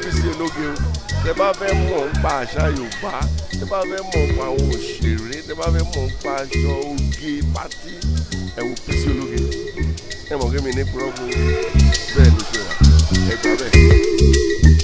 Bisi Ologe o. Tẹ́ bá fẹ́ mọ̀ nípa àṣà Yorùbá, tẹ́ bá fẹ́ mọ̀ nípa àwọn òṣèré, tẹ́ bá fẹ́ mọ̀ nípa aṣọ oge pátí, ẹ wo Bisi Ologe. Ẹ mọ̀ kí mi ní púrọ́bù bẹ́ẹ̀ ló ṣe wà. Ẹ gbà bẹ́ẹ̀.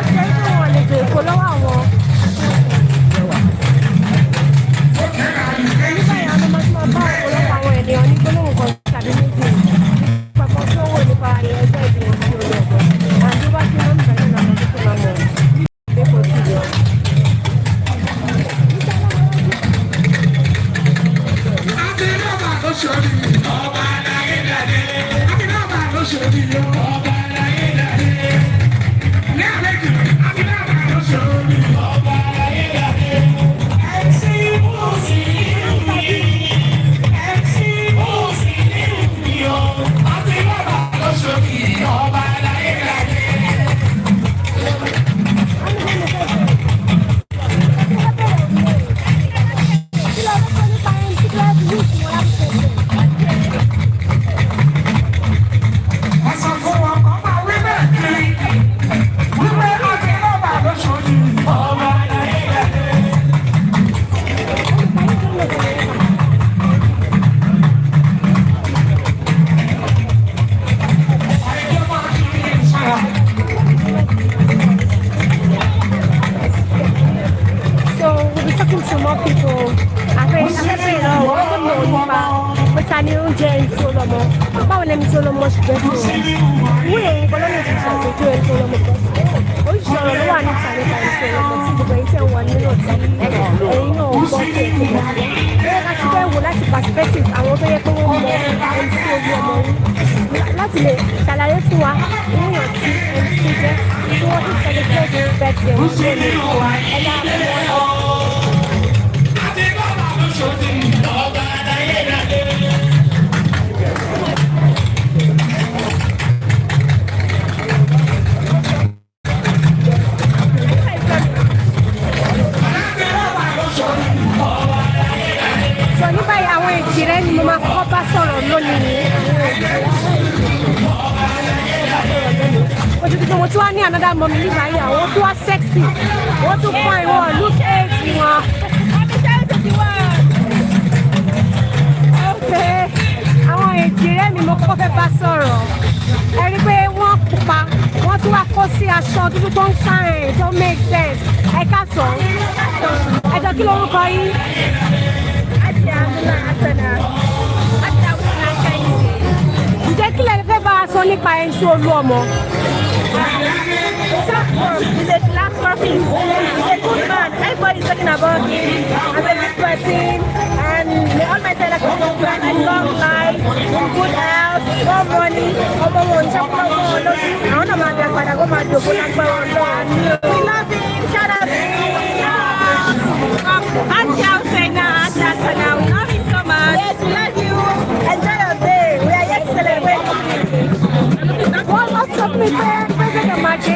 Bye. Another mommy live here. What you are sexy? What you fine? What look at you? Okay. Àwọn èjìrẹ́ mi mo kọ́kọ́ fẹ́ bá sọ̀rọ̀. Ẹ rí pé wọ́n pupa. Wọ́n tún wá kó sí aṣọ dúdú tó ń shine tó make sense. Ẹ ká sọ. Ẹ jọ kí lorúkọ yín? Àti àbúrò àtẹnà. Àti àbúrò àtẹnà. Ǹjẹ́ kí lẹ fẹ́ bá a sọ nípa MC Oluomo? He's a philanthropist. He's a good man. Everybody's talking about him as a good person. And the Almighty Allah can give him a long life, good health, more money. We love him. Shout out to him. Auntie Alsena, Auntie Alsena. We love him so much. Yes, we love you. Enjoy your day. We are here to celebrate. What's up with President Omaje?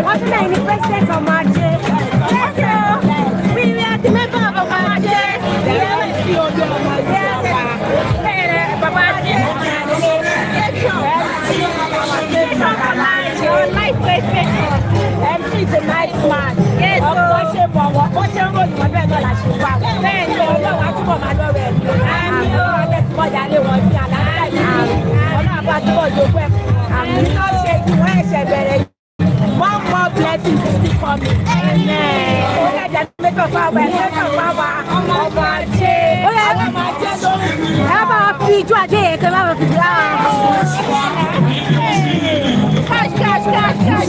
What's the name of President Omaje? Yes, sir. We are the member of Omaje. Yes, he's a nice man. Yes, sir. What's your role? My brother, like you back. Then, you know, I took my lawyer. I'm here. That's what I want to say. I'm about to go to I'm not shaking my head. One more blessing to stick for me. Amen. Just make a power. Make a power. Oh my God. Oh my God. How about feed you a day? Come on, feed you. Cash.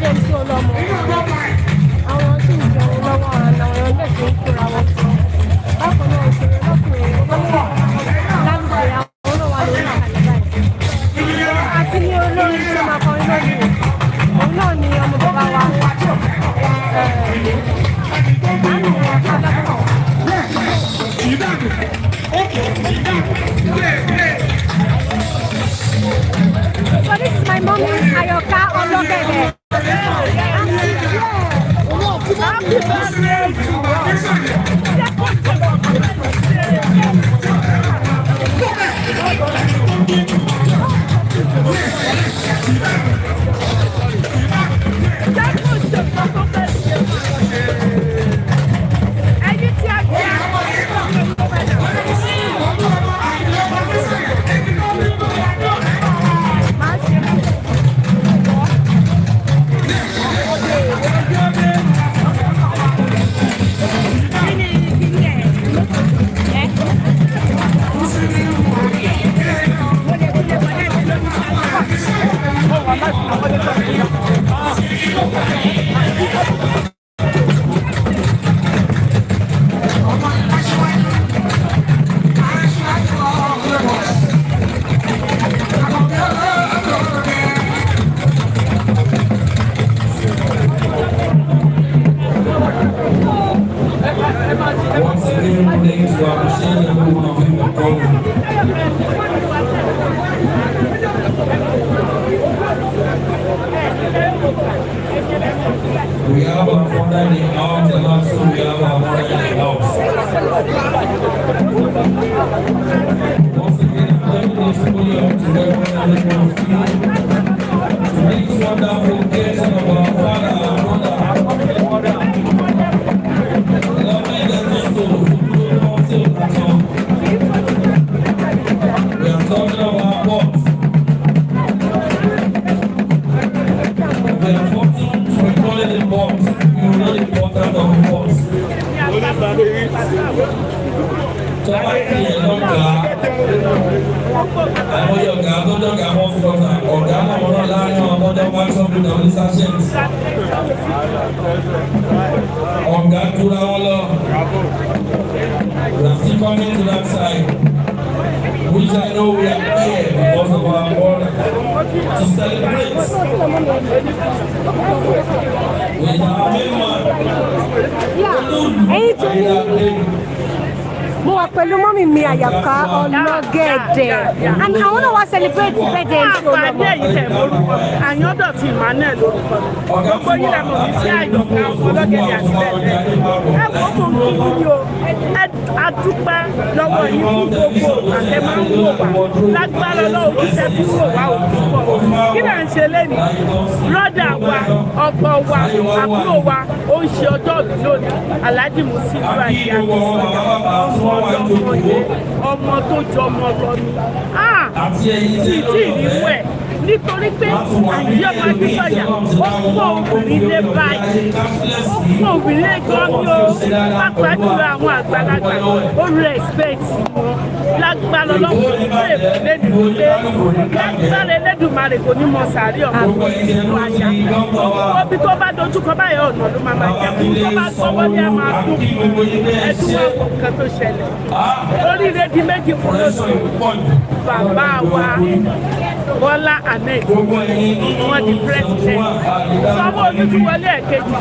Bisi Ologe. Àwọn sì ń jẹun lọ́wọ́ àwọn ẹlẹ́sìn ìkura wọn. Bákan náà òṣèré lọ́kùnrin Lalude àwọn náà wà lórí àkàlẹ́ báyìí. Àti ní olórin tó máa kọrin lórí rẹ̀. Òun náà ni ọmọ bàbá wa. So this is my mommy Ayoka Ologe. Happy birthday to us. love to welcome every one of you to this wonderful guest of our father, our mother. Lovely that we are talking about what? We are talking to call it the box. You know the importance of the box. So I think àwọn ọ̀gá tó dọ̀gá wọn fi ọ̀tà ọ̀gá náà wọn náà láàrin àwọn ọmọdé wọn sọ pé àwọn oníṣàṣẹ́ǹtì ọ̀gá dúra wọn lọ we are still coming to that side which I know we are here because of our border to celebrate with our main man Lalude. Mo wà pẹ̀lú mọ́mì mi Àyàká Ọlọ́gẹ̀dẹ̀ and àwọn náà wá celebrate birthday àpàdé yìí tẹ̀ lórúkọ Àyàndọ̀tí Emmanuel lórúkọ gbogbo yìí lẹ́mọ̀ mi sí Àyàká Ọlọ́gẹ̀dẹ̀ àti bẹ́ẹ̀ ẹ kọ́ mọ̀ mí yìí o adúpẹ́ lọ́wọ́ yìí fún gbogbo àtẹ máa ń wò wá lágbára lọ́wọ́ òkúta tí wò wá òkúta kí náà ń ṣe lẹ́nu rọ́dà wa ọkọ wa àbúrò wa ó ń ṣe ọjọ́ lónìí Alhaji Musilu àti àgbẹ̀sọ̀rọ̀ ọmọ tó jọ ọmọ lọ ni títí ìníwẹ̀ nítorí pé àyè ọmọ Adésọyà ó kó obìnrin lé báyìí ó kó obìnrin gan ni ó pápá jùlọ àwọn àgbàlagbà ó respect wọn lágbára lọ́wọ́ ìlú èkó lágbára Elédùmarè kò ní mọ sàárì ọmọ ìlú àjà obi tó bá dojúkọ báyìí ọ̀nà ló máa máa jà tó bá sọ́wọ́ ní a máa dún ẹ̀dùn àwọn nǹkan tó ṣẹlẹ̀ oríire di méjì fún lóṣù bàbá wa Bọ́lá Ahmed wọ́n di president Sanwó-Olú ti wọlé ẹ̀kejì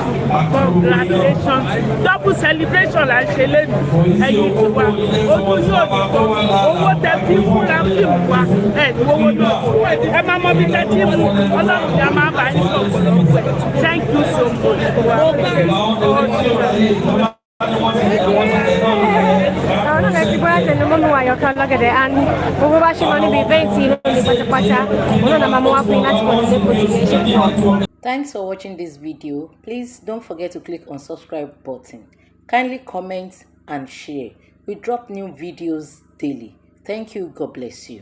congratulations double celebration là ń ṣe lẹ́nu ẹ̀yìn tí wa ojú yóò ní kó owó tẹ tí fúnra fíìmù wa ẹ̀ ní owó náà ẹ máa mọ bí tẹ tí mú Ọlọ́run yà máa bá yín sọ̀kọ̀lọ́pọ̀ thank you so much àwọn náà ti bọ́lá tẹ̀lé mọ́mí wa Àyàká Ọlọ́gẹ̀dẹ̀ and gbogbo bá ṣe lọ níbi ìvẹ́ǹtì lónìí pátápátá òun náà máa mú wá fún yín láti pọ̀ nílé kò sì ṣe pọ̀. Thanks for watching this video. Please don't forget to click on subscribe button. Kindly comment and share. We drop new videos daily. Thank you. God bless you.